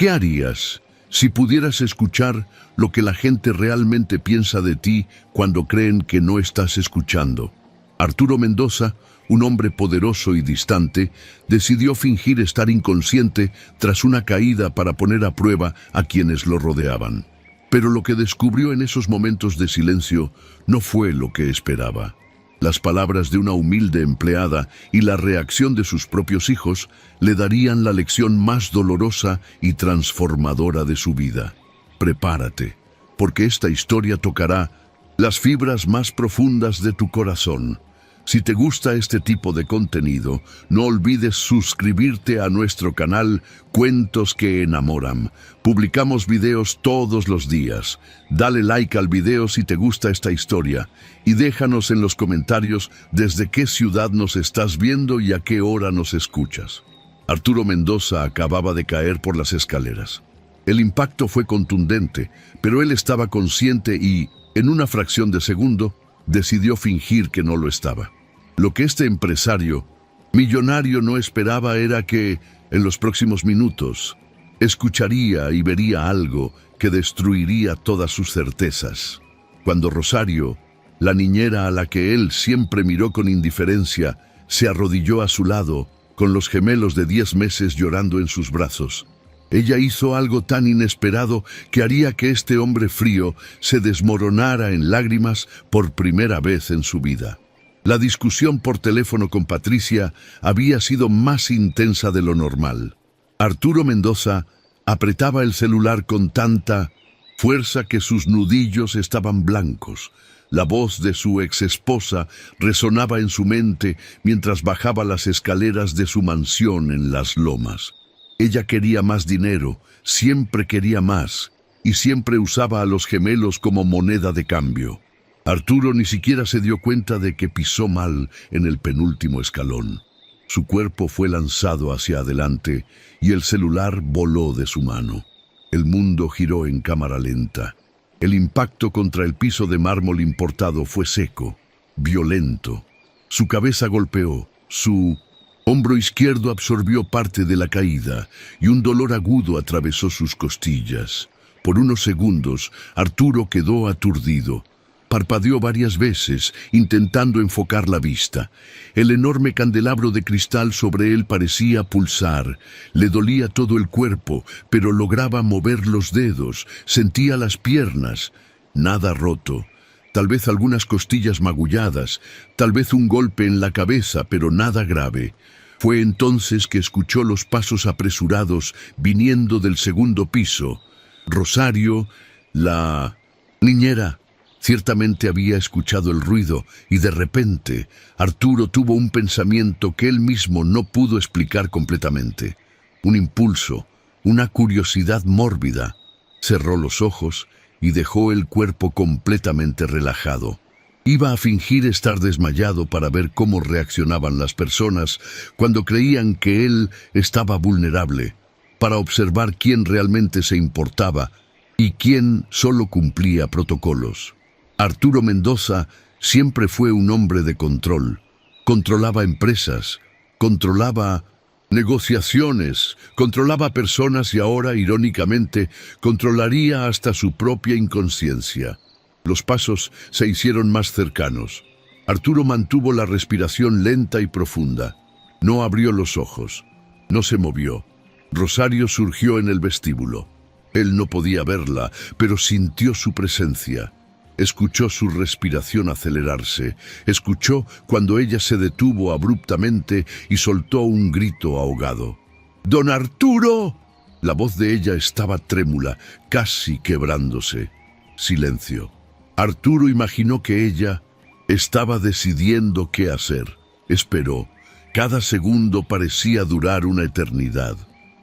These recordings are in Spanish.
¿Qué harías si pudieras escuchar lo que la gente realmente piensa de ti cuando creen que no estás escuchando? Arturo Mendoza, un hombre poderoso y distante, decidió fingir estar inconsciente tras una caída para poner a prueba a quienes lo rodeaban. Pero lo que descubrió en esos momentos de silencio no fue lo que esperaba. Las palabras de una humilde empleada y la reacción de sus propios hijos le darían la lección más dolorosa y transformadora de su vida. Prepárate, porque esta historia tocará las fibras más profundas de tu corazón. Si te gusta este tipo de contenido, no olvides suscribirte a nuestro canal Cuentos que Enamoran. Publicamos videos todos los días. Dale like al video si te gusta esta historia y déjanos en los comentarios desde qué ciudad nos estás viendo y a qué hora nos escuchas. Arturo Mendoza acababa de caer por las escaleras. El impacto fue contundente, pero él estaba consciente y, en una fracción de segundo, decidió fingir que no lo estaba. Lo que este empresario millonario no esperaba era que, en los próximos minutos, escucharía y vería algo que destruiría todas sus certezas. Cuando Rosario, la niñera a la que él siempre miró con indiferencia, se arrodilló a su lado, con los gemelos de 10 meses llorando en sus brazos, ella hizo algo tan inesperado que haría que este hombre frío se desmoronara en lágrimas por primera vez en su vida. La discusión por teléfono con Patricia había sido más intensa de lo normal. Arturo Mendoza apretaba el celular con tanta fuerza que sus nudillos estaban blancos. La voz de su exesposa resonaba en su mente mientras bajaba las escaleras de su mansión en Las Lomas. Ella quería más dinero, siempre quería más, y siempre usaba a los gemelos como moneda de cambio. Arturo ni siquiera se dio cuenta de que pisó mal en el penúltimo escalón. Su cuerpo fue lanzado hacia adelante y el celular voló de su mano. El mundo giró en cámara lenta. El impacto contra el piso de mármol importado fue seco, violento. Su cabeza golpeó, su hombro izquierdo absorbió parte de la caída y un dolor agudo atravesó sus costillas. Por unos segundos, Arturo quedó aturdido. Parpadeó varias veces, intentando enfocar la vista. El enorme candelabro de cristal sobre él parecía pulsar. Le dolía todo el cuerpo, pero lograba mover los dedos, sentía las piernas. Nada roto. Tal vez algunas costillas magulladas, tal vez un golpe en la cabeza, pero nada grave. Fue entonces que escuchó los pasos apresurados viniendo del segundo piso. Rosario, la niñera, ciertamente había escuchado el ruido y de repente Arturo tuvo un pensamiento que él mismo no pudo explicar completamente. Un impulso, una curiosidad mórbida. Cerró los ojos y dejó el cuerpo completamente relajado. Iba a fingir estar desmayado para ver cómo reaccionaban las personas cuando creían que él estaba vulnerable, para observar quién realmente se importaba y quién solo cumplía protocolos. Arturo Mendoza siempre fue un hombre de control. Controlaba empresas, controlaba negociaciones, controlaba personas y ahora, irónicamente, controlaría hasta su propia inconsciencia. Los pasos se hicieron más cercanos. Arturo mantuvo la respiración lenta y profunda. No abrió los ojos. No se movió. Rosario surgió en el vestíbulo. Él no podía verla, pero sintió su presencia. Escuchó su respiración acelerarse. Escuchó cuando ella se detuvo abruptamente y soltó un grito ahogado. ¡Don Arturo! La voz de ella estaba trémula, casi quebrándose. Silencio. Arturo imaginó que ella estaba decidiendo qué hacer. Esperó. Cada segundo parecía durar una eternidad.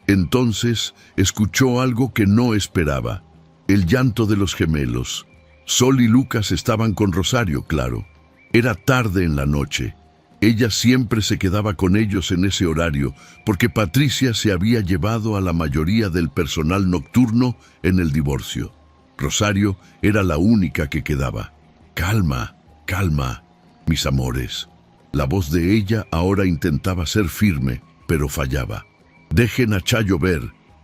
Entonces escuchó algo que no esperaba. El llanto de los gemelos. Sol y Lucas estaban con Rosario, claro. Era tarde en la noche. Ella siempre se quedaba con ellos en ese horario, porque Patricia se había llevado a la mayoría del personal nocturno en el divorcio. Rosario era la única que quedaba. Calma, calma, mis amores. La voz de ella ahora intentaba ser firme, pero fallaba. Dejen a Chayo ver.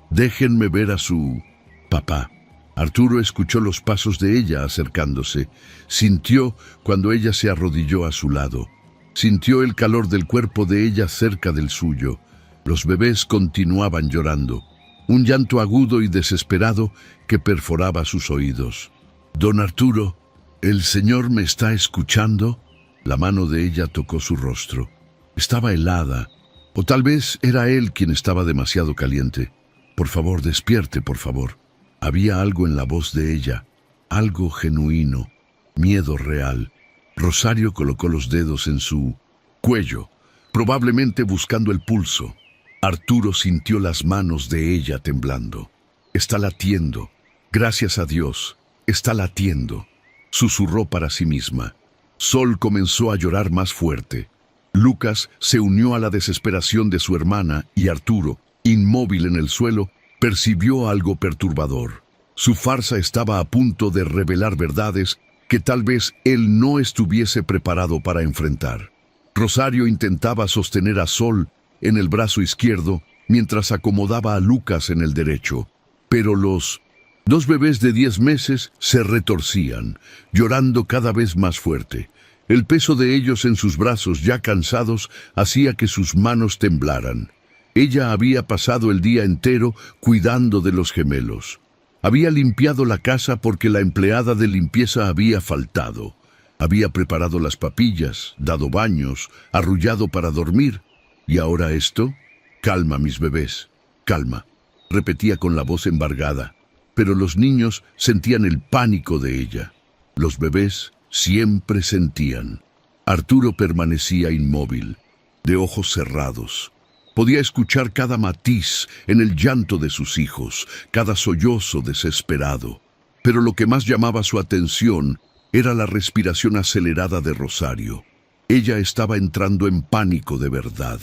Déjenme ver a su papá. Arturo escuchó los pasos de ella acercándose. Sintió cuando ella se arrodilló a su lado. Sintió el calor del cuerpo de ella cerca del suyo. Los bebés continuaban llorando. Un llanto agudo y desesperado que perforaba sus oídos. «Don Arturo, ¿el Señor me está escuchando?» La mano de ella tocó su rostro. Estaba helada, o tal vez era él quien estaba demasiado caliente. «Por favor, despierte, por favor». Había algo en la voz de ella, algo genuino, miedo real. Rosario colocó los dedos en su cuello, probablemente buscando el pulso. Arturo sintió las manos de ella temblando. «Está latiendo. Gracias a Dios. Está latiendo», susurró para sí misma. Sol comenzó a llorar más fuerte. Lucas se unió a la desesperación de su hermana y Arturo, inmóvil en el suelo, percibió algo perturbador. Su farsa estaba a punto de revelar verdades que tal vez él no estuviese preparado para enfrentar. Rosario intentaba sostener a Sol en el brazo izquierdo mientras acomodaba a Lucas en el derecho, pero los dos bebés de 10 meses se retorcían, llorando cada vez más fuerte. El peso de ellos en sus brazos, ya cansados, hacía que sus manos temblaran. Ella había pasado el día entero cuidando de los gemelos. Había limpiado la casa porque la empleada de limpieza había faltado. Había preparado las papillas, dado baños, arrullado para dormir. ¿Y ahora esto? «Calma, mis bebés, calma», repetía con la voz embargada. Pero los niños sentían el pánico de ella. Los bebés siempre sentían. Arturo permanecía inmóvil, de ojos cerrados. Podía escuchar cada matiz en el llanto de sus hijos, cada sollozo desesperado. Pero lo que más llamaba su atención era la respiración acelerada de Rosario. Ella estaba entrando en pánico de verdad.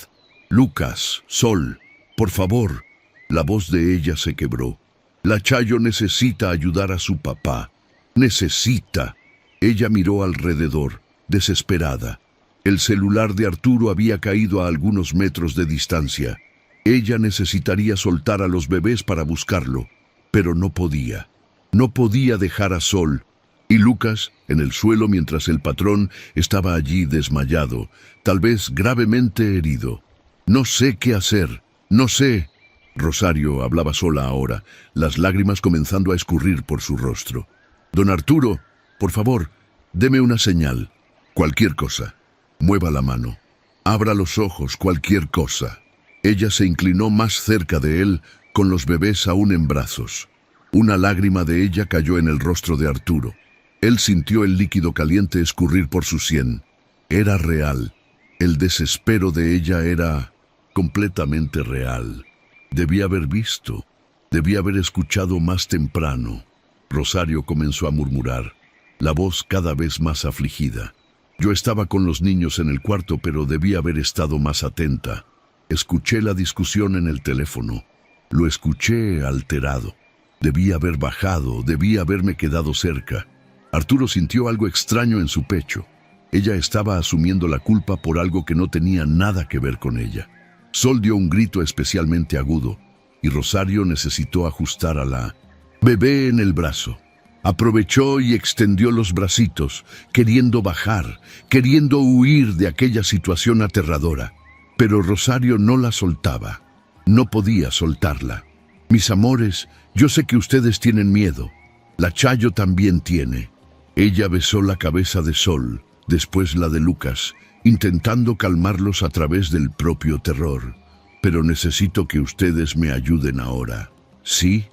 «Lucas, Sol, por favor». La voz de ella se quebró. «La Chayo necesita ayudar a su papá. Necesita». Ella miró alrededor, desesperada. El celular de Arturo había caído a algunos metros de distancia. Ella necesitaría soltar a los bebés para buscarlo, pero no podía. No podía dejar a Sol y Lucas en el suelo mientras el patrón estaba allí desmayado, tal vez gravemente herido. «No sé qué hacer, no sé». Rosario hablaba sola ahora, las lágrimas comenzando a escurrir por su rostro. «Don Arturo, por favor, deme una señal. Cualquier cosa. Mueva la mano. Abra los ojos, cualquier cosa». Ella se inclinó más cerca de él, con los bebés aún en brazos. Una lágrima de ella cayó en el rostro de Arturo. Él sintió el líquido caliente escurrir por su sien. Era real. El desespero de ella era completamente real. Debía haber visto, debía haber escuchado más temprano. Rosario comenzó a murmurar, la voz cada vez más afligida. «Yo estaba con los niños en el cuarto, pero debía haber estado más atenta. Escuché la discusión en el teléfono. Lo escuché alterado. Debía haber bajado, debía haberme quedado cerca». Arturo sintió algo extraño en su pecho. Ella estaba asumiendo la culpa por algo que no tenía nada que ver con ella. Sol dio un grito especialmente agudo, y Rosario necesitó ajustar a la bebé en el brazo. Aprovechó y extendió los bracitos, queriendo bajar, queriendo huir de aquella situación aterradora. Pero Rosario no la soltaba. No podía soltarla. «Mis amores, yo sé que ustedes tienen miedo. La Chayo también tiene». Ella besó la cabeza de Sol, después la de Lucas, intentando calmarlos a través del propio terror. «Pero necesito que ustedes me ayuden ahora. ¿Sí?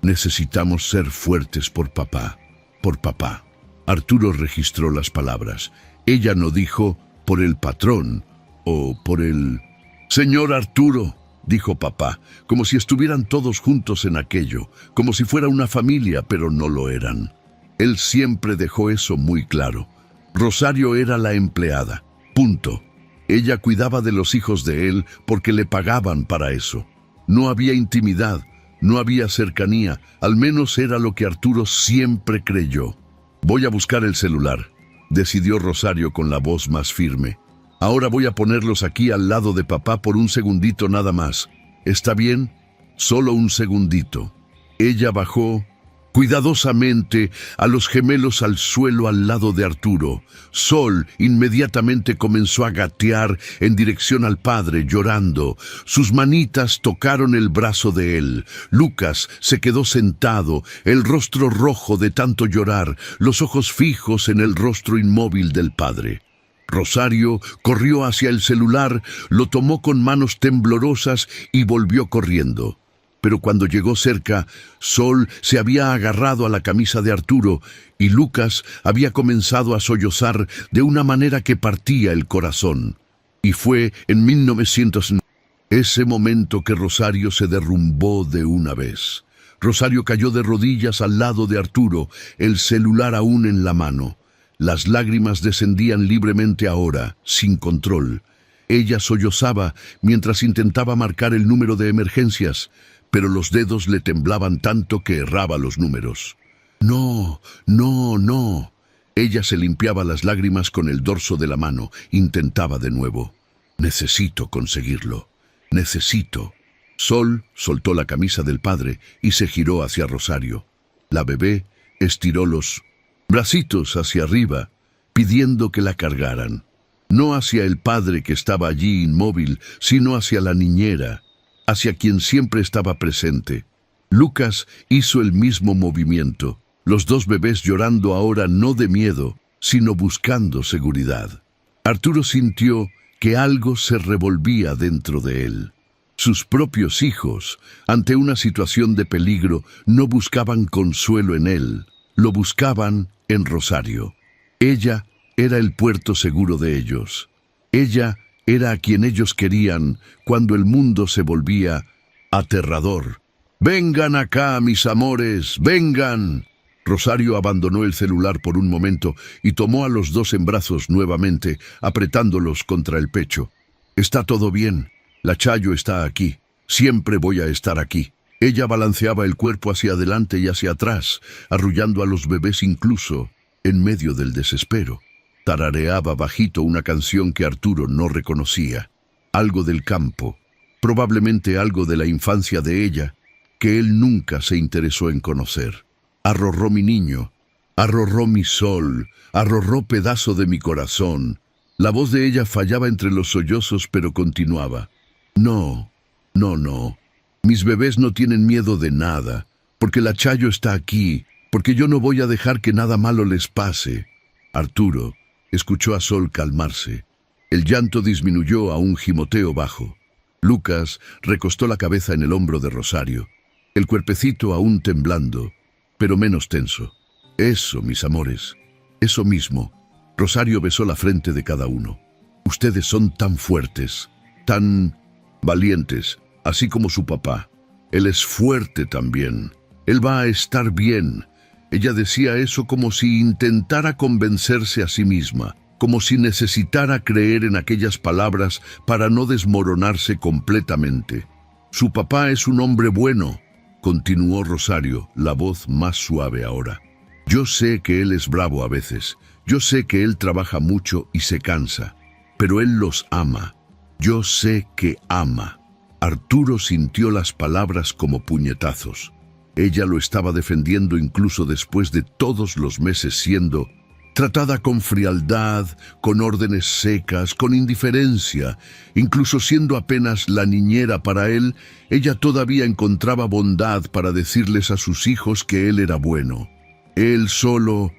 Necesitamos ser fuertes por papá. Por papá». Arturo registró las palabras. Ella no dijo «por el patrón» o «por el...». «Señor Arturo», dijo papá, como si estuvieran todos juntos en aquello, como si fuera una familia, pero no lo eran. Él siempre dejó eso muy claro. Rosario era la empleada. Punto. Ella cuidaba de los hijos de él porque le pagaban para eso. No había intimidad, no había cercanía, al menos era lo que Arturo siempre creyó. «Voy a buscar el celular», decidió Rosario con la voz más firme. «Ahora voy a ponerlos aquí al lado de papá por un segundito nada más. ¿Está bien?» Solo un segundito. Ella bajó cuidadosamente a los gemelos al suelo al lado de Arturo. Sol inmediatamente comenzó a gatear en dirección al padre, llorando. Sus manitas tocaron el brazo de él. Lucas se quedó sentado, el rostro rojo de tanto llorar, los ojos fijos en el rostro inmóvil del padre. Rosario corrió hacia el celular, lo tomó con manos temblorosas y volvió corriendo. Pero cuando llegó cerca, Sol se había agarrado a la camisa de Arturo y Lucas había comenzado a sollozar de una manera que partía el corazón. Y fue en 1909 ese momento que Rosario se derrumbó de una vez. Rosario cayó de rodillas al lado de Arturo, el celular aún en la mano. Las lágrimas descendían libremente ahora, sin control. Ella sollozaba mientras intentaba marcar el número de emergencias, pero los dedos le temblaban tanto que erraba los números. No, no, no. Ella se limpiaba las lágrimas con el dorso de la mano. Intentaba de nuevo. Necesito conseguirlo. Necesito. Sol soltó la camisa del padre y se giró hacia Rosario. La bebé estiró los bracitos hacia arriba, pidiendo que la cargaran. No hacia el padre que estaba allí inmóvil, sino hacia la niñera, hacia quien siempre estaba presente. Lucas hizo el mismo movimiento, los dos bebés llorando ahora no de miedo, sino buscando seguridad. Arturo sintió que algo se revolvía dentro de él. Sus propios hijos, ante una situación de peligro, no buscaban consuelo en él, lo buscaban en Rosario. Ella era el puerto seguro de ellos. Ella era a quien ellos querían cuando el mundo se volvía aterrador. «¡Vengan acá, mis amores! ¡Vengan!». Rosario abandonó el celular por un momento y tomó a los dos en brazos nuevamente, apretándolos contra el pecho. «Está todo bien. La Chayo está aquí. Siempre voy a estar aquí». Ella balanceaba el cuerpo hacia adelante y hacia atrás, arrullando a los bebés incluso en medio del desespero. Tarareaba bajito una canción que Arturo no reconocía. Algo del campo, probablemente algo de la infancia de ella, que él nunca se interesó en conocer. «Arrorró mi niño, arrorró mi sol, arrorró pedazo de mi corazón». La voz de ella fallaba entre los sollozos, pero continuaba. «No, no, no. Mis bebés no tienen miedo de nada, porque la Chayo está aquí, porque yo no voy a dejar que nada malo les pase». Arturo escuchó a Sol calmarse. El llanto disminuyó a un gimoteo bajo. Lucas recostó la cabeza en el hombro de Rosario, el cuerpecito aún temblando, pero menos tenso. «Eso, mis amores, eso mismo». Rosario besó la frente de cada uno. «Ustedes son tan fuertes, tan valientes, así como su papá. Él es fuerte también. Él va a estar bien». Ella decía eso como si intentara convencerse a sí misma, como si necesitara creer en aquellas palabras para no desmoronarse completamente. «Su papá es un hombre bueno», continuó Rosario, la voz más suave ahora. «Yo sé que él es bravo a veces, yo sé que él trabaja mucho y se cansa, pero él los ama. Yo sé que ama». Arturo sintió las palabras como puñetazos. Ella lo estaba defendiendo incluso después de todos los meses siendo tratada con frialdad, con órdenes secas, con indiferencia. Incluso siendo apenas la niñera para él, ella todavía encontraba bondad para decirles a sus hijos que él era bueno. Él solo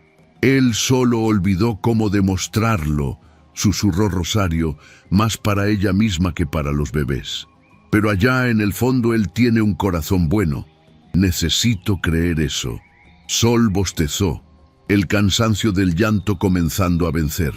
olvidó cómo demostrarlo, susurró Rosario, más para ella misma que para los bebés. «Pero allá en el fondo él tiene un corazón bueno. Necesito creer eso». Sol bostezó, el cansancio del llanto comenzando a vencer.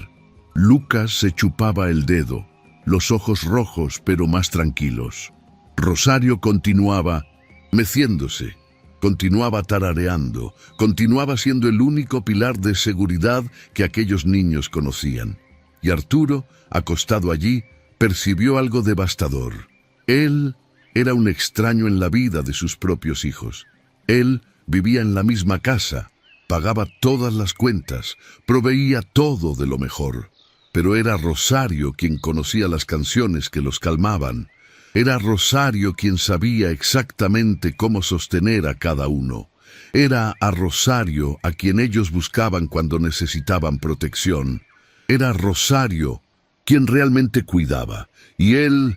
Lucas se chupaba el dedo, los ojos rojos pero más tranquilos. Rosario continuaba meciéndose, continuaba tarareando, continuaba siendo el único pilar de seguridad que aquellos niños conocían. Y Arturo, acostado allí, percibió algo devastador. Él era un extraño en la vida de sus propios hijos. Él vivía en la misma casa, pagaba todas las cuentas, proveía todo de lo mejor. Pero era Rosario quien conocía las canciones que los calmaban, Era Rosario quien sabía exactamente cómo sostener a cada uno. Era a Rosario a quien ellos buscaban cuando necesitaban protección. Era Rosario quien realmente cuidaba, y él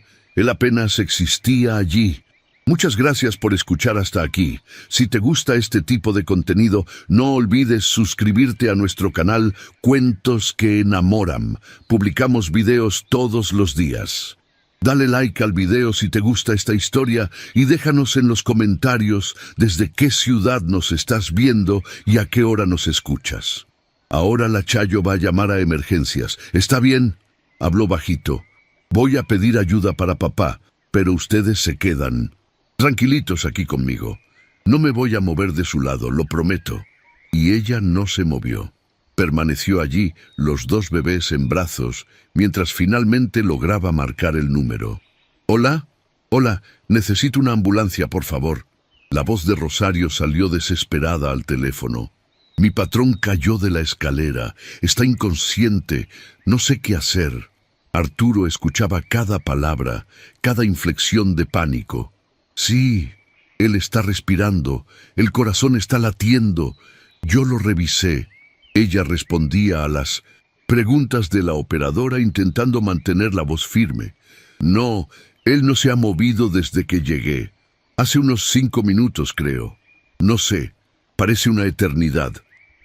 apenas existía allí. Muchas gracias por escuchar hasta aquí. Si te gusta este tipo de contenido, no olvides suscribirte a nuestro canal Cuentos que Enamoran. Publicamos videos todos los días. Dale like al video si te gusta esta historia y déjanos en los comentarios desde qué ciudad nos estás viendo y a qué hora nos escuchas. Ahora la Chayo va a llamar a emergencias. ¿Está bien? Habló bajito. Voy a pedir ayuda para papá, pero ustedes se quedan tranquilitos aquí conmigo. No me voy a mover de su lado, lo prometo. Y ella no se movió. Permaneció allí, los dos bebés en brazos, mientras finalmente lograba marcar el número. ¿Hola? Hola, necesito una ambulancia, por favor. La voz de Rosario salió desesperada al teléfono. Mi patrón cayó de la escalera. Está inconsciente. No sé qué hacer. Arturo escuchaba cada palabra, cada inflexión de pánico. Sí, él está respirando. El corazón está latiendo. Yo lo revisé. Ella respondía a las preguntas de la operadora intentando mantener la voz firme. No, él no se ha movido desde que llegué. Hace unos 5 minutos, creo. No sé, parece una eternidad.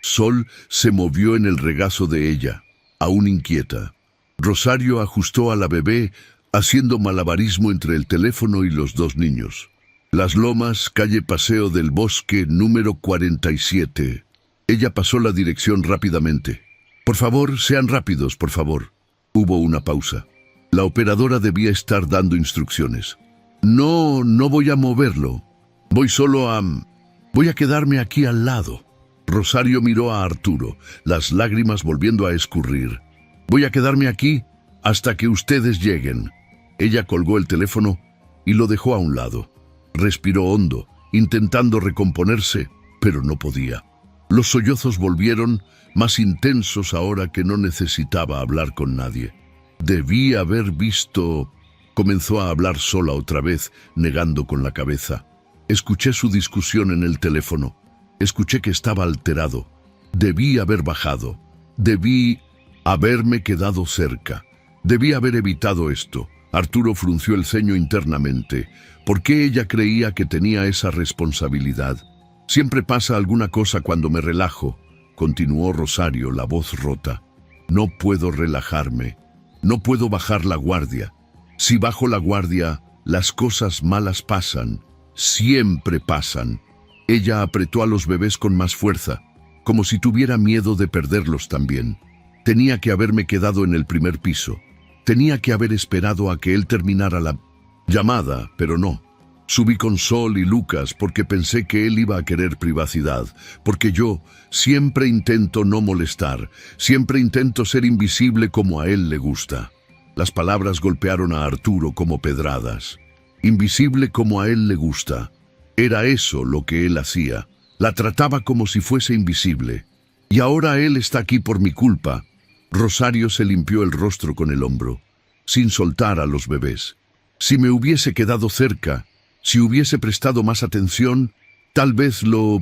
Sol se movió en el regazo de ella, aún inquieta. Rosario ajustó a la bebé, haciendo malabarismo entre el teléfono y los dos niños. Las Lomas, calle Paseo del Bosque, número 47. Ella pasó la dirección rápidamente. Por favor, sean rápidos, por favor. Hubo una pausa. La operadora debía estar dando instrucciones. No voy a moverlo. Voy a quedarme aquí al lado. Rosario miró a Arturo, las lágrimas volviendo a escurrir. Voy a quedarme aquí hasta que ustedes lleguen. Ella colgó el teléfono y lo dejó a un lado. Respiró hondo, intentando recomponerse, pero no podía. Los sollozos volvieron, más intensos ahora que no necesitaba hablar con nadie. Debí haber visto... Comenzó a hablar sola otra vez, negando con la cabeza. Escuché su discusión en el teléfono. Escuché que estaba alterado. Debí haber bajado. Debí haberme quedado cerca. Debí haber evitado esto. Arturo frunció el ceño internamente. ¿Por qué ella creía que tenía esa responsabilidad? Siempre pasa alguna cosa cuando me relajo, continuó Rosario, la voz rota. No puedo relajarme. No puedo bajar la guardia. Si bajo la guardia, las cosas malas pasan. Siempre pasan. Ella apretó a los bebés con más fuerza, como si tuviera miedo de perderlos también. Tenía que haberme quedado en el primer piso. Tenía que haber esperado a que él terminara la llamada, pero no. Subí con Sol y Lucas porque pensé que él iba a querer privacidad, porque yo siempre intento no molestar, siempre intento ser invisible como a él le gusta. Las palabras golpearon a Arturo como pedradas. Invisible como a él le gusta. Era eso lo que él hacía. La trataba como si fuese invisible. Y ahora él está aquí por mi culpa. Rosario se limpió el rostro con el hombro, sin soltar a los bebés. Si me hubiese quedado cerca, si hubiese prestado más atención, tal vez lo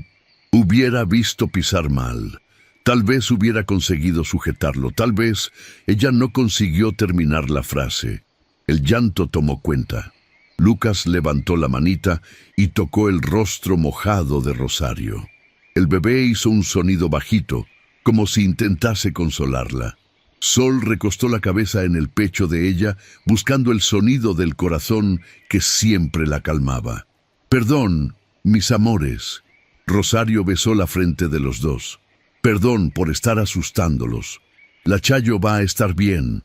hubiera visto pisar mal. Tal vez hubiera conseguido sujetarlo. Tal vez ella no consiguió terminar la frase. El llanto tomó cuenta. Lucas levantó la manita y tocó el rostro mojado de Rosario. El bebé hizo un sonido bajito, como si intentase consolarla. Sol recostó la cabeza en el pecho de ella, buscando el sonido del corazón que siempre la calmaba. «Perdón, mis amores». Rosario besó la frente de los dos. «Perdón por estar asustándolos. La Chayo va a estar bien.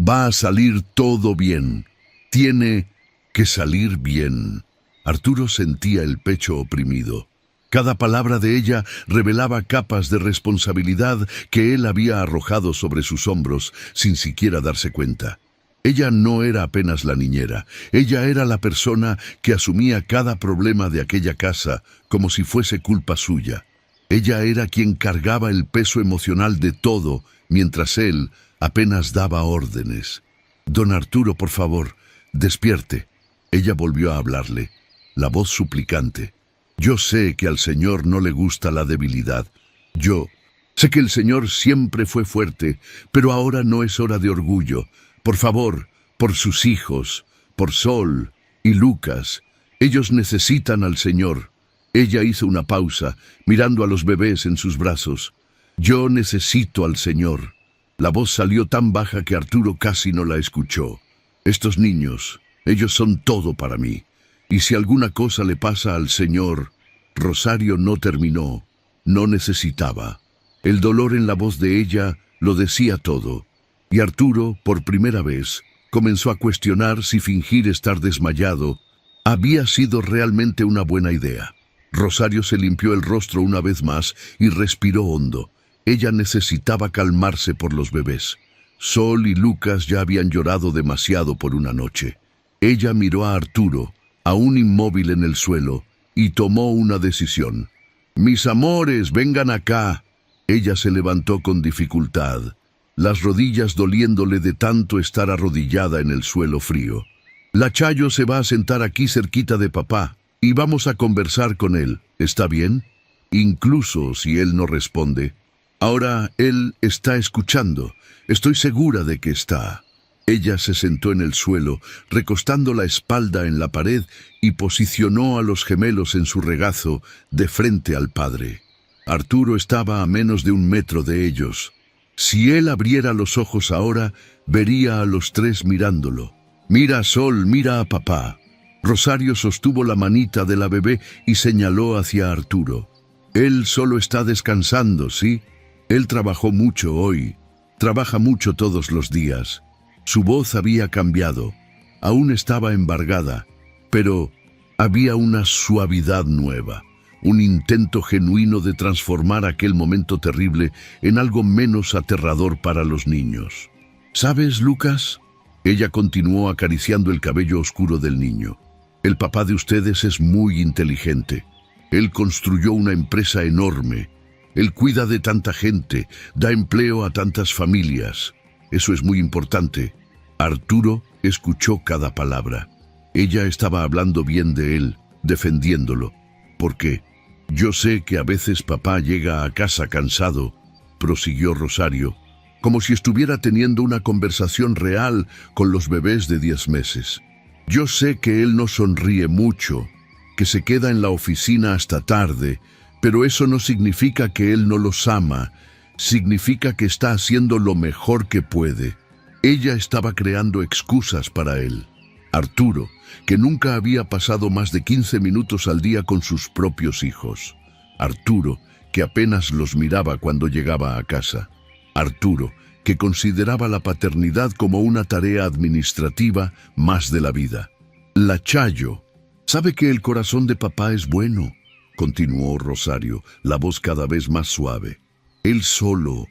Va a salir todo bien. Tiene que salir bien». Arturo sentía el pecho oprimido. Cada palabra de ella revelaba capas de responsabilidad que él había arrojado sobre sus hombros sin siquiera darse cuenta. Ella no era apenas la niñera, ella era la persona que asumía cada problema de aquella casa como si fuese culpa suya. Ella era quien cargaba el peso emocional de todo, mientras él apenas daba órdenes. «Don Arturo, por favor, despierte». Ella volvió a hablarle, la voz suplicante. Yo sé que al Señor no le gusta la debilidad. Yo sé que el Señor siempre fue fuerte, pero ahora no es hora de orgullo. Por favor, por sus hijos, por Sol y Lucas. Ellos necesitan al Señor. Ella hizo una pausa, mirando a los bebés en sus brazos. Yo necesito al Señor. La voz salió tan baja que Arturo casi no la escuchó. Estos niños, ellos son todo para mí. Y si alguna cosa le pasa al Señor, Rosario no terminó, no necesitaba. El dolor en la voz de ella lo decía todo. Y Arturo, por primera vez, comenzó a cuestionar si fingir estar desmayado había sido realmente una buena idea. Rosario se limpió el rostro una vez más y respiró hondo. Ella necesitaba calmarse por los bebés. Sol y Lucas ya habían llorado demasiado por una noche. Ella miró a Arturo, aún inmóvil en el suelo, y tomó una decisión. «Mis amores, vengan acá». Ella se levantó con dificultad, las rodillas doliéndole de tanto estar arrodillada en el suelo frío. «La Chayo se va a sentar aquí cerquita de papá, y vamos a conversar con él, ¿está bien? Incluso si él no responde. Ahora él está escuchando, estoy segura de que está». Ella se sentó en el suelo, recostando la espalda en la pared, y posicionó a los gemelos en su regazo, de frente al padre. Arturo estaba a menos de 1 metro de ellos. Si él abriera los ojos ahora, vería a los tres mirándolo. «Mira, Sol, mira a papá». Rosario sostuvo la manita de la bebé y señaló hacia Arturo. «Él solo está descansando, ¿sí? Él trabajó mucho hoy. Trabaja mucho todos los días». Su voz había cambiado. Aún estaba embargada, pero había una suavidad nueva, un intento genuino de transformar aquel momento terrible en algo menos aterrador para los niños. «¿Sabes, Lucas?». Ella continuó acariciando el cabello oscuro del niño. «El papá de ustedes es muy inteligente. Él construyó una empresa enorme. Él cuida de tanta gente, da empleo a tantas familias. Eso es muy importante». Arturo escuchó cada palabra. Ella estaba hablando bien de él, defendiéndolo. «Porque yo sé que a veces papá llega a casa cansado», prosiguió Rosario, como si estuviera teniendo una conversación real con los bebés de 10 meses. «Yo sé que él no sonríe mucho, que se queda en la oficina hasta tarde, pero eso no significa que él no los ama, significa que está haciendo lo mejor que puede». Ella estaba creando excusas para él. Arturo, que nunca había pasado más de 15 minutos al día con sus propios hijos. Arturo, que apenas los miraba cuando llegaba a casa. Arturo, que consideraba la paternidad como una tarea administrativa más de la vida. «La Chayo sabe que el corazón de papá es bueno», continuó Rosario, la voz cada vez más suave. Él solo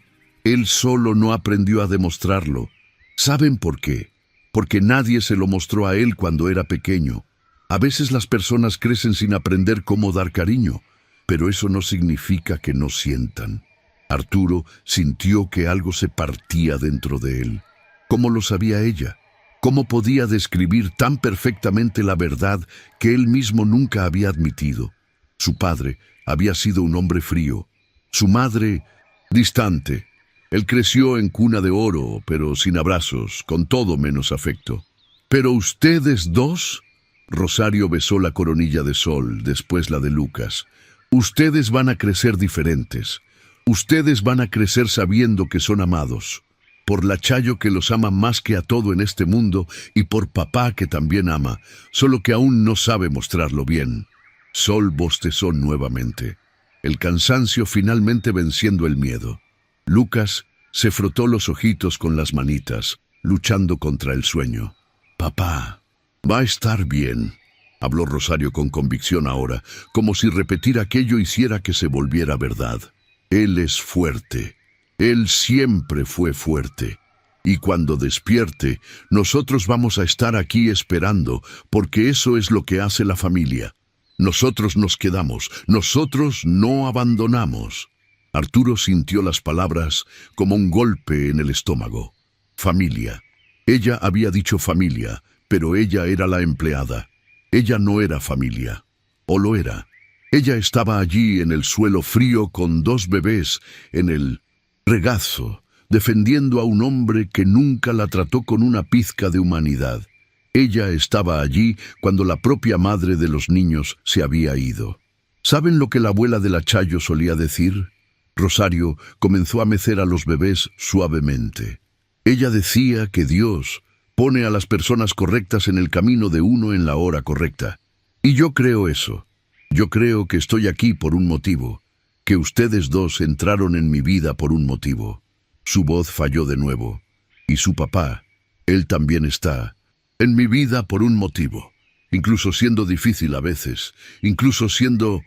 no aprendió a demostrarlo. ¿Saben por qué? Porque nadie se lo mostró a él cuando era pequeño. A veces las personas crecen sin aprender cómo dar cariño, pero eso no significa que no sientan. Arturo sintió que algo se partía dentro de él. ¿Cómo lo sabía ella? ¿Cómo podía describir tan perfectamente la verdad que él mismo nunca había admitido? Su padre había sido un hombre frío, su madre distante. Él creció en cuna de oro, pero sin abrazos, con todo menos afecto. «¿Pero ustedes dos?». Rosario besó la coronilla de Sol, después la de Lucas. «Ustedes van a crecer diferentes. Ustedes van a crecer sabiendo que son amados. Por la Chayo, que los ama más que a todo en este mundo, y por papá, que también ama, solo que aún no sabe mostrarlo bien». Sol bostezó nuevamente, el cansancio finalmente venciendo el miedo. Lucas se frotó los ojitos con las manitas, luchando contra el sueño. «Papá, va a estar bien», habló Rosario con convicción ahora, como si repetir aquello hiciera que se volviera verdad. «Él es fuerte. Él siempre fue fuerte. Y cuando despierte, nosotros vamos a estar aquí esperando, porque eso es lo que hace la familia. Nosotros nos quedamos, nosotros no abandonamos». Arturo sintió las palabras como un golpe en el estómago. Familia. Ella había dicho familia, pero ella era la empleada. Ella no era familia. ¿O lo era? Ella estaba allí en el suelo frío con 2 bebés en el regazo, defendiendo a un hombre que nunca la trató con una pizca de humanidad. Ella estaba allí cuando la propia madre de los niños se había ido. ¿Saben lo que la abuela de la Chayo solía decir? Rosario comenzó a mecer a los bebés suavemente. Ella decía que Dios pone a las personas correctas en el camino de uno en la hora correcta. Y yo creo eso. Yo creo que estoy aquí por un motivo, que ustedes 2 entraron en mi vida por un motivo. Su voz falló de nuevo. Y su papá, él también está en mi vida por un motivo. Incluso siendo difícil a veces, incluso siendo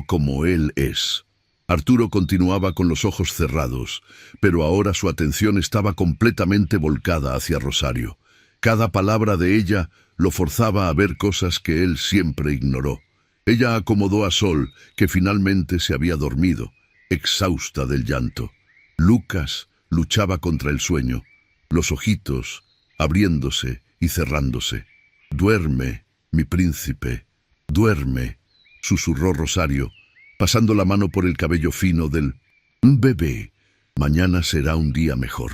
como él es. Arturo continuaba con los ojos cerrados, pero ahora su atención estaba completamente volcada hacia Rosario. Cada palabra de ella lo forzaba a ver cosas que él siempre ignoró. Ella acomodó a Sol, que finalmente se había dormido, exhausta del llanto. Lucas luchaba contra el sueño, los ojitos abriéndose y cerrándose. «Duerme, mi príncipe, duerme», susurró Rosario, pasando la mano por el cabello fino del bebé. «Mañana será un día mejor.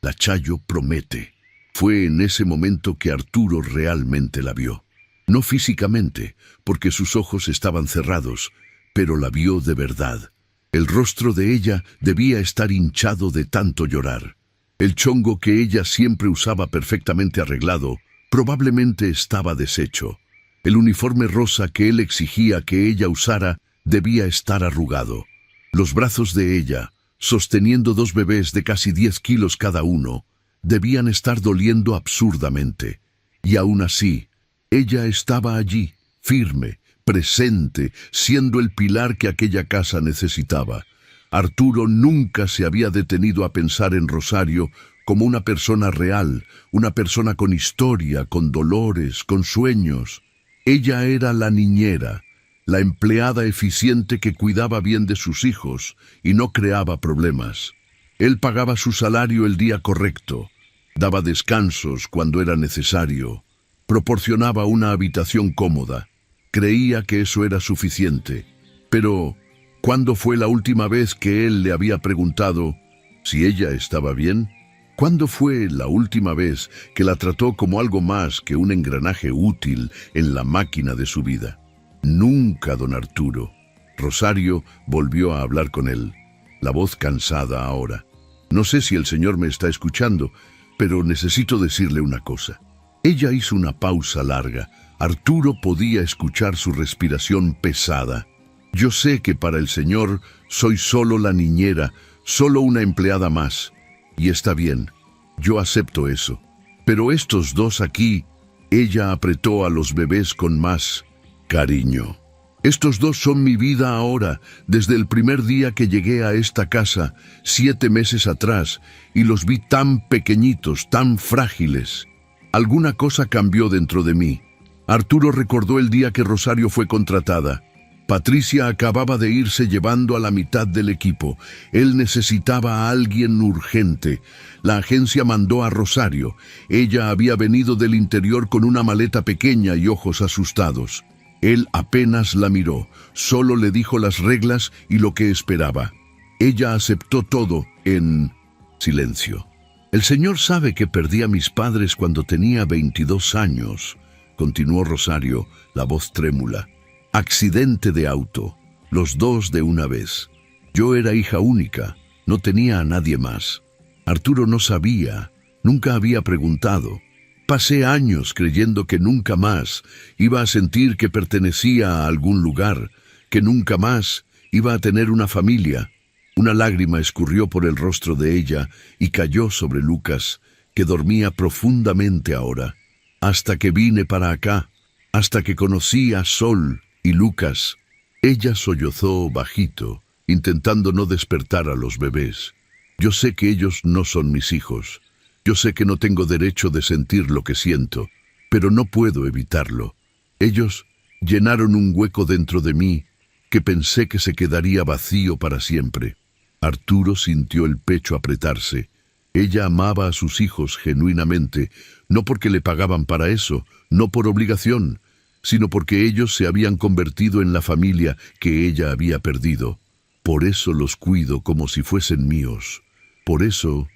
La Chayo promete». Fue en ese momento que Arturo realmente la vio. No físicamente, porque sus ojos estaban cerrados, pero la vio de verdad. El rostro de ella debía estar hinchado de tanto llorar. El chongo que ella siempre usaba perfectamente arreglado, probablemente estaba deshecho. El uniforme rosa que él exigía que ella usara debía estar arrugado. Los brazos de ella, sosteniendo 2 bebés de casi 10 kilos cada uno, debían estar doliendo absurdamente. Y aún así, ella estaba allí, firme, presente, siendo el pilar que aquella casa necesitaba. Arturo nunca se había detenido a pensar en Rosario como una persona real, una persona con historia, con dolores, con sueños. Ella era la niñera, la empleada eficiente que cuidaba bien de sus hijos y no creaba problemas. Él pagaba su salario el día correcto, daba descansos cuando era necesario, proporcionaba una habitación cómoda. Creía que eso era suficiente. Pero, ¿cuándo fue la última vez que él le había preguntado si ella estaba bien? ¿Cuándo fue la última vez que la trató como algo más que un engranaje útil en la máquina de su vida? Nunca, don Arturo. Rosario volvió a hablar con él, la voz cansada ahora. No sé si el señor me está escuchando, pero necesito decirle una cosa. Ella hizo una pausa larga. Arturo podía escuchar su respiración pesada. Yo sé que para el señor soy solo la niñera, solo una empleada más. Y está bien, yo acepto eso. Pero estos 2 aquí, ella apretó a los bebés con más cariño. Estos 2 son mi vida ahora, desde el primer día que llegué a esta casa, 7 meses atrás, y los vi tan pequeñitos, tan frágiles. Alguna cosa cambió dentro de mí. Arturo recordó el día que Rosario fue contratada. Patricia acababa de irse llevando a la mitad del equipo. Él necesitaba a alguien urgente. La agencia mandó a Rosario. Ella había venido del interior con una maleta pequeña y ojos asustados. Él apenas la miró, solo le dijo las reglas y lo que esperaba. Ella aceptó todo en silencio. «El señor sabe que perdí a mis padres cuando tenía 22 años», continuó Rosario, la voz trémula. «Accidente de auto, los 2 de una vez. Yo era hija única, no tenía a nadie más. Arturo no sabía, nunca había preguntado. Pasé años creyendo que nunca más iba a sentir que pertenecía a algún lugar, que nunca más iba a tener una familia». Una lágrima escurrió por el rostro de ella y cayó sobre Lucas, que dormía profundamente ahora. «Hasta que vine para acá, hasta que conocí a Sol y Lucas». Ella sollozó bajito, intentando no despertar a los bebés. «Yo sé que ellos no son mis hijos. Yo sé que no tengo derecho de sentir lo que siento, pero no puedo evitarlo. Ellos llenaron un hueco dentro de mí que pensé que se quedaría vacío para siempre». Arturo sintió el pecho apretarse. Ella amaba a sus hijos genuinamente, no porque le pagaban para eso, no por obligación, sino porque ellos se habían convertido en la familia que ella había perdido. Por eso los cuido como si fuesen míos. Por eso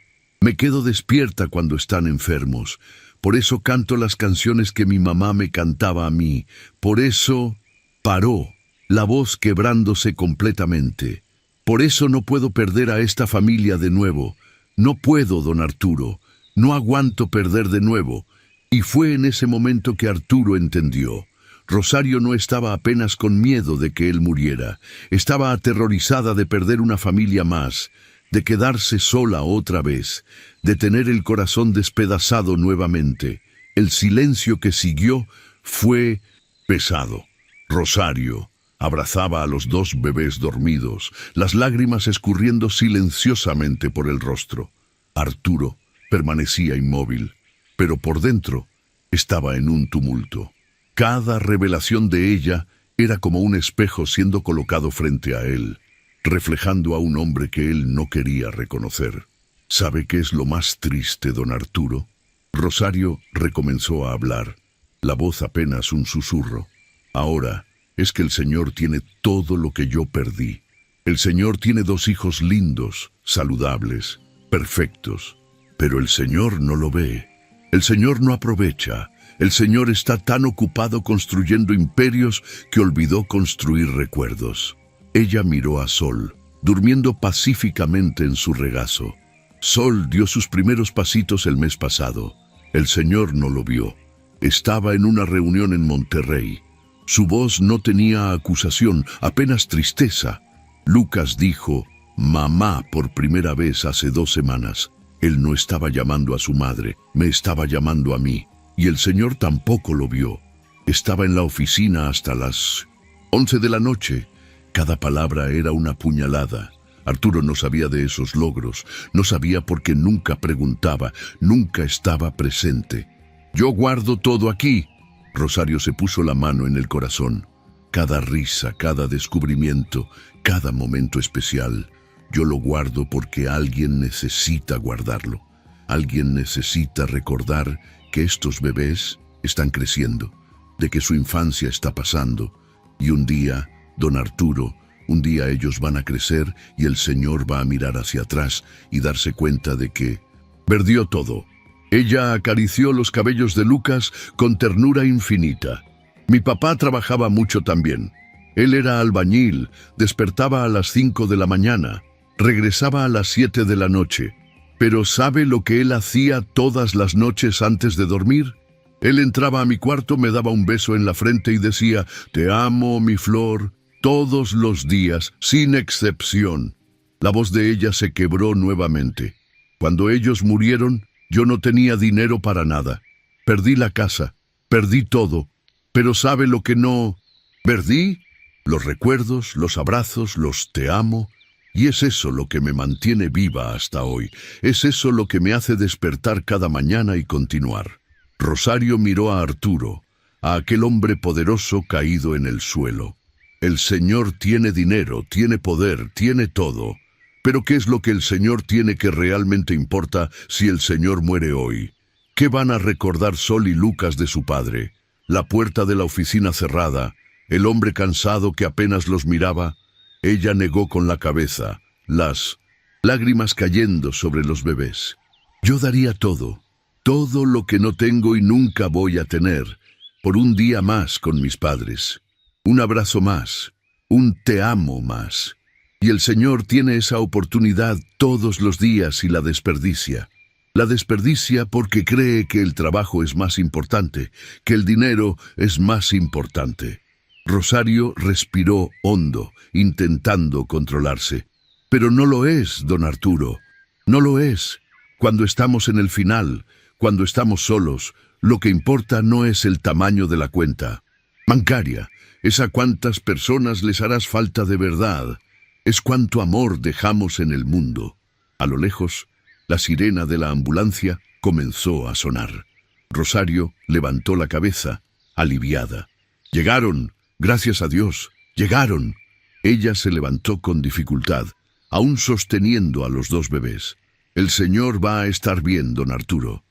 me quedo despierta cuando están enfermos. Por eso canto las canciones que mi mamá me cantaba a mí. Por eso paró, la voz quebrándose completamente. Por eso no puedo perder a esta familia de nuevo. No puedo, don Arturo. No aguanto perder de nuevo. Y fue en ese momento que Arturo entendió. Rosario no estaba apenas con miedo de que él muriera. Estaba aterrorizada de perder una familia más, de quedarse sola otra vez, de tener el corazón despedazado nuevamente. El silencio que siguió fue pesado. Rosario abrazaba a los dos bebés dormidos, las lágrimas escurriendo silenciosamente por el rostro. Arturo permanecía inmóvil, pero por dentro estaba en un tumulto. Cada revelación de ella era como un espejo siendo colocado frente a él, reflejando a un hombre que él no quería reconocer. ¿Sabe qué es lo más triste, don Arturo? Rosario recomenzó a hablar, la voz apenas un susurro. Ahora es que el Señor tiene todo lo que yo perdí. El Señor tiene 2 hijos lindos, saludables, perfectos, pero el Señor no lo ve. El Señor no aprovecha. El Señor está tan ocupado construyendo imperios que olvidó construir recuerdos. Ella miró a Sol, durmiendo pacíficamente en su regazo. Sol dio sus primeros pasitos el mes pasado. El Señor no lo vio. Estaba en una reunión en Monterrey. Su voz no tenía acusación, apenas tristeza. Lucas dijo, mamá, por primera vez hace 2 semanas. Él no estaba llamando a su madre, me estaba llamando a mí. Y el Señor tampoco lo vio. Estaba en la oficina hasta las 11 de la noche. Cada palabra era una puñalada. Arturo no sabía de esos logros. No sabía porque nunca preguntaba, nunca estaba presente. Yo guardo todo aquí. Rosario se puso la mano en el corazón. Cada risa, cada descubrimiento, cada momento especial. Yo lo guardo porque alguien necesita guardarlo. Alguien necesita recordar que estos bebés están creciendo, de que su infancia está pasando, y un día, don Arturo, un día ellos van a crecer y el Señor va a mirar hacia atrás y darse cuenta de que perdió todo. Ella acarició los cabellos de Lucas con ternura infinita. Mi papá trabajaba mucho también. Él era albañil, despertaba a las 5 de la mañana, regresaba a las 7 de la noche. Pero ¿sabe lo que él hacía todas las noches antes de dormir? Él entraba a mi cuarto, me daba un beso en la frente y decía, te amo, mi flor, todos los días, sin excepción. La voz de ella se quebró nuevamente. Cuando ellos murieron, yo no tenía dinero para nada. Perdí la casa, perdí todo. Pero ¿sabe lo que no perdí? Los recuerdos, los abrazos, los te amo. Y es eso lo que me mantiene viva hasta hoy. Es eso lo que me hace despertar cada mañana y continuar. Rosario miró a Arturo, a aquel hombre poderoso caído en el suelo. El Señor tiene dinero, tiene poder, tiene todo. Pero ¿qué es lo que el Señor tiene que realmente importa si el Señor muere hoy? ¿Qué van a recordar Sol y Lucas de su padre? La puerta de la oficina cerrada, el hombre cansado que apenas los miraba. Ella negó con la cabeza, las lágrimas cayendo sobre los bebés. Yo daría todo, todo lo que no tengo y nunca voy a tener, por un día más con mis padres. Un abrazo más, un te amo más. Y el Señor tiene esa oportunidad todos los días y la desperdicia. La desperdicia porque cree que el trabajo es más importante, que el dinero es más importante. Rosario respiró hondo, intentando controlarse. Pero no lo es, don Arturo. No lo es. Cuando estamos en el final, cuando estamos solos, lo que importa no es el tamaño de la cuenta bancaria, es a cuántas personas les harás falta de verdad. Es cuánto amor dejamos en el mundo. A lo lejos, la sirena de la ambulancia comenzó a sonar. Rosario levantó la cabeza, aliviada. Llegaron. Gracias a Dios, llegaron. Ella se levantó con dificultad, aún sosteniendo a los 2 bebés. El Señor va a estar bien, don Arturo.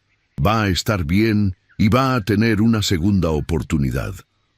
Va a estar bien y va a tener una segunda oportunidad.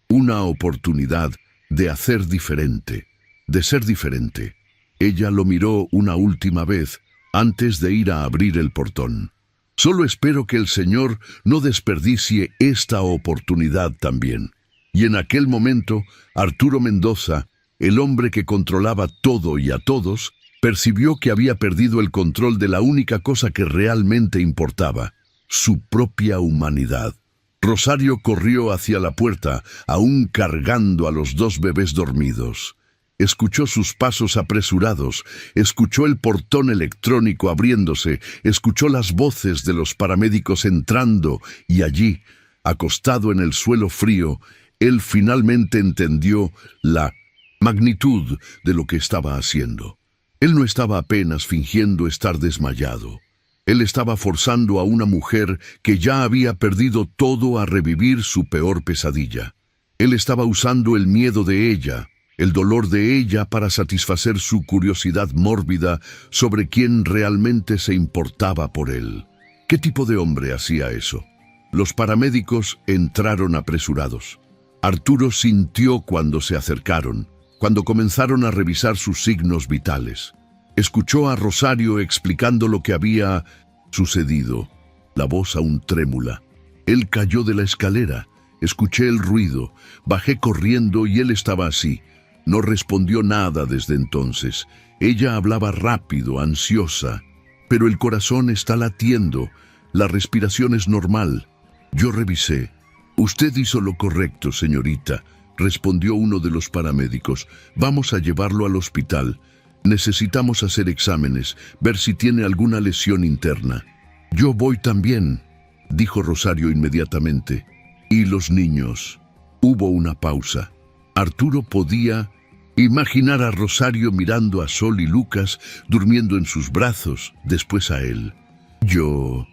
Una oportunidad de hacer diferente, de ser diferente. Ella lo miró una última vez antes de ir a abrir el portón. Solo espero que el Señor no desperdicie esta oportunidad también. Y en aquel momento, Arturo Mendoza, el hombre que controlaba todo y a todos, percibió que había perdido el control de la única cosa que realmente importaba, su propia humanidad. Rosario corrió hacia la puerta, aún cargando a los dos bebés dormidos. Escuchó sus pasos apresurados, escuchó el portón electrónico abriéndose, escuchó las voces de los paramédicos entrando y allí, acostado en el suelo frío, él finalmente entendió la magnitud de lo que estaba haciendo. Él no estaba apenas fingiendo estar desmayado. Él estaba forzando a una mujer que ya había perdido todo a revivir su peor pesadilla. Él estaba usando el miedo de ella, el dolor de ella para satisfacer su curiosidad mórbida sobre quién realmente se importaba por él. ¿Qué tipo de hombre hacía eso? Los paramédicos entraron apresurados. Arturo sintió cuando se acercaron, cuando comenzaron a revisar sus signos vitales. Escuchó a Rosario explicando lo que había sucedido, la voz aún trémula. Él cayó de la escalera, escuché el ruido, bajé corriendo y él estaba así. No respondió nada desde entonces. Ella hablaba rápido, ansiosa, pero el corazón está latiendo, la respiración es normal. Yo revisé. Usted hizo lo correcto, señorita, respondió uno de los paramédicos. Vamos a llevarlo al hospital. Necesitamos hacer exámenes, ver si tiene alguna lesión interna. Yo voy también, dijo Rosario inmediatamente. ¿Y los niños? Hubo una pausa. Arturo podía imaginar a Rosario mirando a Sol y Lucas, durmiendo en sus brazos, después a él. Yo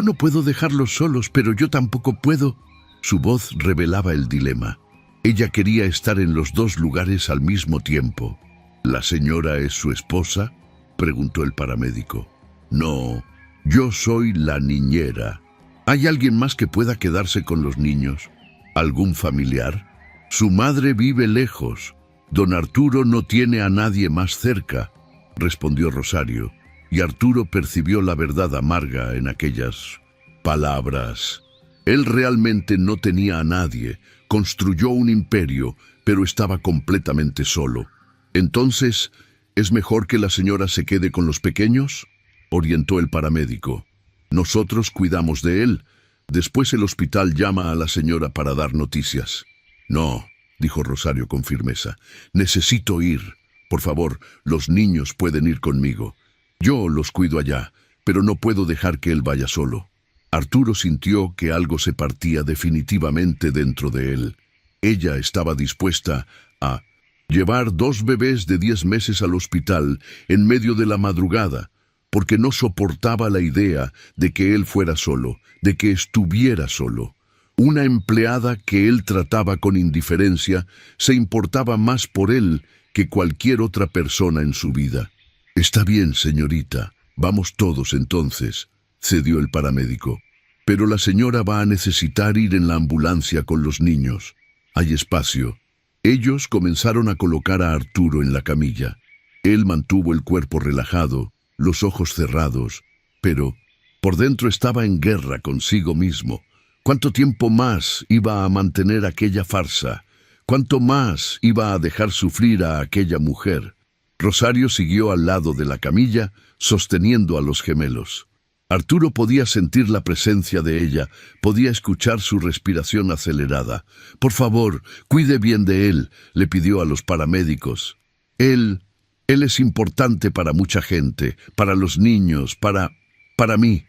no puedo dejarlos solos, pero yo tampoco puedo. Su voz revelaba el dilema. Ella quería estar en los dos lugares al mismo tiempo. ¿La señora es su esposa?, preguntó el paramédico. No, yo soy la niñera. ¿Hay alguien más que pueda quedarse con los niños? ¿Algún familiar? Su madre vive lejos. Don Arturo no tiene a nadie más cerca, respondió Rosario, y Arturo percibió la verdad amarga en aquellas palabras. Él realmente no tenía a nadie, construyó un imperio, pero estaba completamente solo. Entonces, ¿es mejor que la señora se quede con los pequeños?, orientó el paramédico. Nosotros cuidamos de él. Después el hospital llama a la señora para dar noticias. No, dijo Rosario con firmeza. Necesito ir. Por favor, los niños pueden ir conmigo. Yo los cuido allá, pero no puedo dejar que él vaya solo. Arturo sintió que algo se partía definitivamente dentro de él. Ella estaba dispuesta a llevar 2 bebés de 10 meses al hospital en medio de la madrugada, porque no soportaba la idea de que él fuera solo, de que estuviera solo. Una empleada que él trataba con indiferencia se importaba más por él que cualquier otra persona en su vida. Está bien, señorita, vamos todos entonces, cedió el paramédico. Pero la señora va a necesitar ir en la ambulancia con los niños. Hay espacio. Ellos comenzaron a colocar a Arturo en la camilla. Él mantuvo el cuerpo relajado, los ojos cerrados, pero por dentro estaba en guerra consigo mismo. ¿Cuánto tiempo más iba a mantener aquella farsa? ¿Cuánto más iba a dejar sufrir a aquella mujer? Rosario siguió al lado de la camilla, sosteniendo a los gemelos. Arturo podía sentir la presencia de ella, podía escuchar su respiración acelerada. Por favor, cuide bien de él, le pidió a los paramédicos. Él es importante para mucha gente, para los niños, para mí.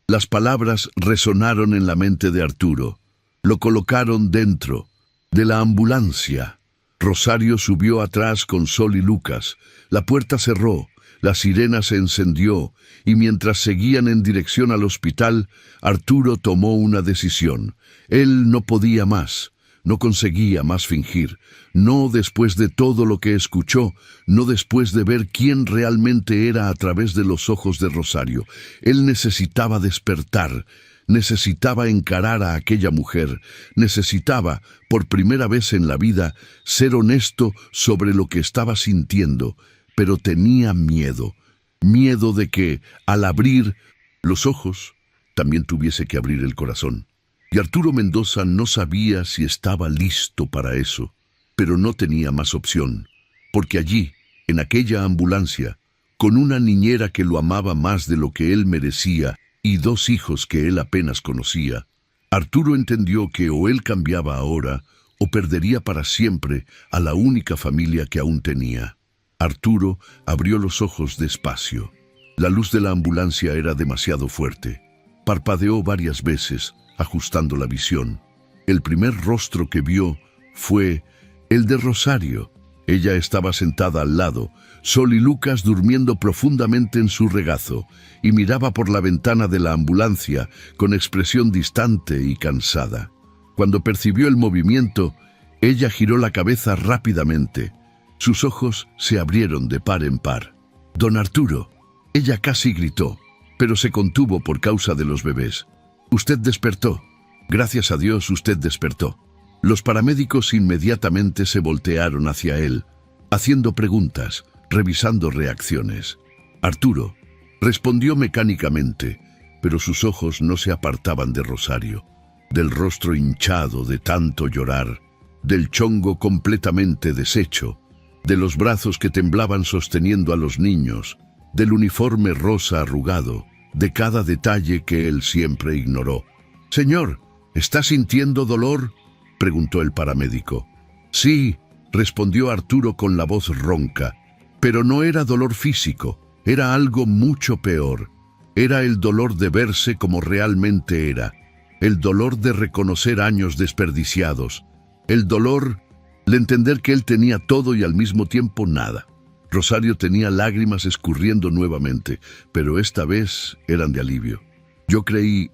Las palabras resonaron en la mente de Arturo. Lo colocaron dentro de la ambulancia. Rosario subió atrás con Sol y Lucas. La puerta cerró. La sirena se encendió y mientras seguían en dirección al hospital, Arturo tomó una decisión. Él no podía más. No conseguía más fingir, no después de todo lo que escuchó, no después de ver quién realmente era a través de los ojos de Rosario. Él necesitaba despertar, necesitaba encarar a aquella mujer, necesitaba, por primera vez en la vida, ser honesto sobre lo que estaba sintiendo, pero tenía miedo, miedo de que, al abrir los ojos, también tuviese que abrir el corazón. Y Arturo Mendoza no sabía si estaba listo para eso, pero no tenía más opción, porque allí, en aquella ambulancia, con una niñera que lo amaba más de lo que él merecía y 2 hijos que él apenas conocía, Arturo entendió que o él cambiaba ahora o perdería para siempre a la única familia que aún tenía. Arturo abrió los ojos despacio. La luz de la ambulancia era demasiado fuerte. Parpadeó varias veces, ajustando la visión. El primer rostro que vio fue el de Rosario. Ella estaba sentada al lado, Sol y Lucas durmiendo profundamente en su regazo, y miraba por la ventana de la ambulancia con expresión distante y cansada. Cuando percibió el movimiento, ella giró la cabeza rápidamente. Sus ojos se abrieron de par en par. «Don Arturo», ella casi gritó, pero se contuvo por causa de los bebés. «Usted despertó. Gracias a Dios usted despertó». Los paramédicos inmediatamente se voltearon hacia él, haciendo preguntas, revisando reacciones. Arturo respondió mecánicamente, pero sus ojos no se apartaban de Rosario, del rostro hinchado de tanto llorar, del chongo completamente deshecho, de los brazos que temblaban sosteniendo a los niños, del uniforme rosa arrugado, de cada detalle que él siempre ignoró. «Señor, ¿está sintiendo dolor?», preguntó el paramédico. «Sí», respondió Arturo con la voz ronca, pero no era dolor físico, era algo mucho peor. Era el dolor de verse como realmente era, el dolor de reconocer años desperdiciados, el dolor de entender que él tenía todo y al mismo tiempo nada. Rosario tenía lágrimas escurriendo nuevamente, pero esta vez eran de alivio. Yo creí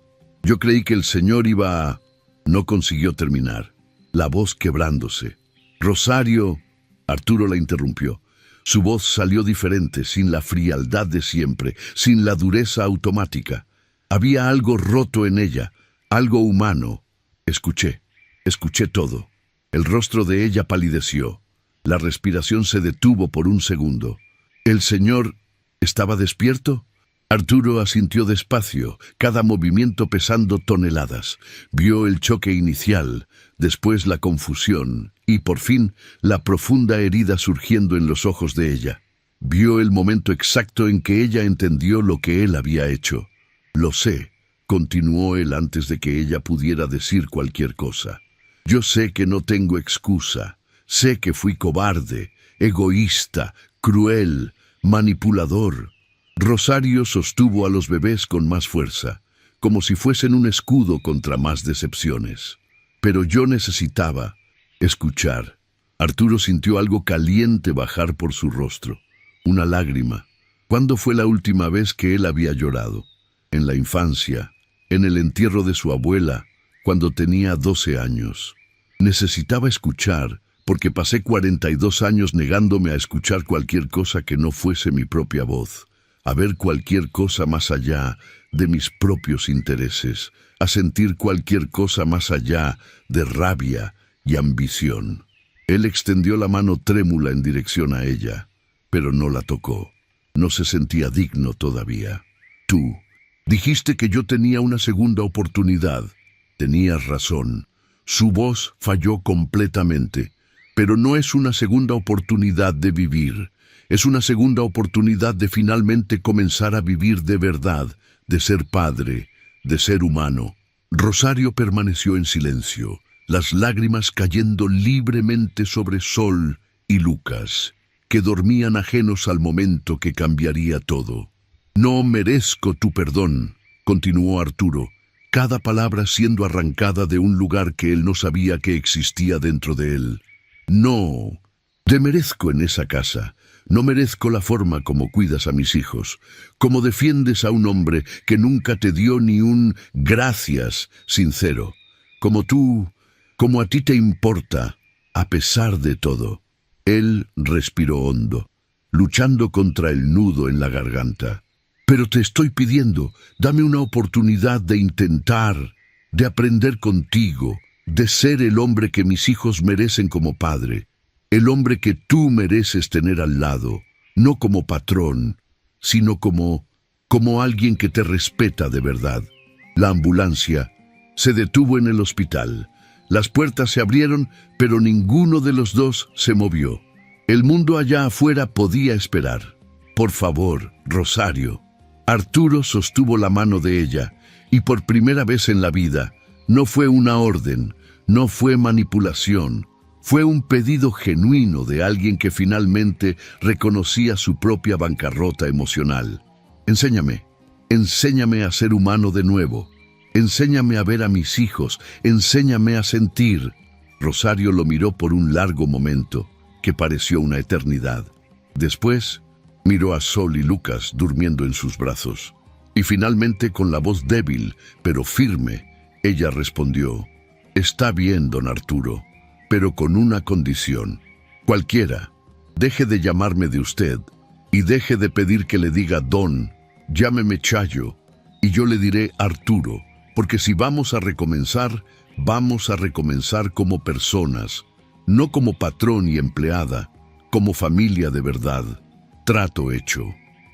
que el señor iba a... No consiguió terminar, la voz quebrándose. «Rosario», Arturo la interrumpió. Su voz salió diferente, sin la frialdad de siempre, sin la dureza automática. Había algo roto en ella, algo humano. Escuché todo. El rostro de ella palideció. La respiración se detuvo por un segundo. ¿El señor estaba despierto? Arturo asintió despacio, cada movimiento pesando toneladas. Vio el choque inicial, después la confusión y, por fin, la profunda herida surgiendo en los ojos de ella. Vio el momento exacto en que ella entendió lo que él había hecho. «Lo sé», continuó él antes de que ella pudiera decir cualquier cosa. «Yo sé que no tengo excusa. Sé que fui cobarde, egoísta, cruel, manipulador». Rosario sostuvo a los bebés con más fuerza, como si fuesen un escudo contra más decepciones. Pero yo necesitaba escuchar. Arturo sintió algo caliente bajar por su rostro, una lágrima. ¿Cuándo fue la última vez que él había llorado? En la infancia, en el entierro de su abuela, cuando tenía 12 años. Necesitaba escuchar, porque pasé 42 años negándome a escuchar cualquier cosa que no fuese mi propia voz, a ver cualquier cosa más allá de mis propios intereses, a sentir cualquier cosa más allá de rabia y ambición. Él extendió la mano trémula en dirección a ella, pero no la tocó. No se sentía digno todavía. «Tú dijiste que yo tenía una segunda oportunidad». Tenías razón. Su voz falló completamente, pero no es una segunda oportunidad de vivir. Es una segunda oportunidad de finalmente comenzar a vivir de verdad, de ser padre, de ser humano. Rosario permaneció en silencio, las lágrimas cayendo libremente sobre Sol y Lucas, que dormían ajenos al momento que cambiaría todo. «No merezco tu perdón», continuó Arturo, cada palabra siendo arrancada de un lugar que él no sabía que existía dentro de él. «No, te merezco en esa casa. No merezco la forma como cuidas a mis hijos, como defiendes a un hombre que nunca te dio ni un gracias sincero, como como a ti te importa, a pesar de todo. Él respiró hondo, luchando contra el nudo en la garganta. Pero te estoy pidiendo, dame una oportunidad de intentar, de aprender contigo, de ser el hombre que mis hijos merecen como padre, el hombre que tú mereces tener al lado, no como patrón, sino como alguien que te respeta de verdad. La ambulancia se detuvo en el hospital. Las puertas se abrieron, pero ninguno de los dos se movió. El mundo allá afuera podía esperar. Por favor, Rosario. Arturo sostuvo la mano de ella, y por primera vez en la vida, no fue una orden, no fue manipulación, fue un pedido genuino de alguien que finalmente reconocía su propia bancarrota emocional. Enséñame a ser humano de nuevo. Enséñame a ver a mis hijos, enséñame a sentir. Rosario lo miró por un largo momento, que pareció una eternidad. Después, miró a Sol y Lucas durmiendo en sus brazos. Y finalmente, con la voz débil, pero firme, ella respondió: «Está bien, don Arturo, pero con una condición. Cualquiera. Deje de llamarme de usted, y deje de pedir que le diga don. Llámeme Chayo, y yo le diré Arturo. Porque si vamos a recomenzar como personas, no como patrón y empleada, como familia de verdad. Trato hecho».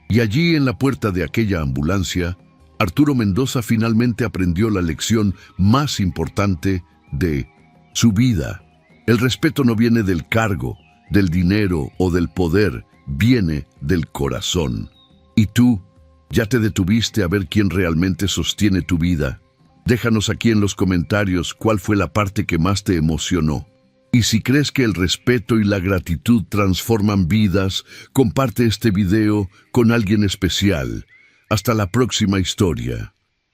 Y allí, en la puerta de aquella ambulancia, Arturo Mendoza finalmente aprendió la lección más importante de su vida. El respeto no viene del cargo, del dinero o del poder, viene del corazón. ¿Y tú? ¿Ya te detuviste a ver quién realmente sostiene tu vida? Déjanos aquí en los comentarios cuál fue la parte que más te emocionó. Y si crees que el respeto y la gratitud transforman vidas, comparte este video con alguien especial. Hasta la próxima historia.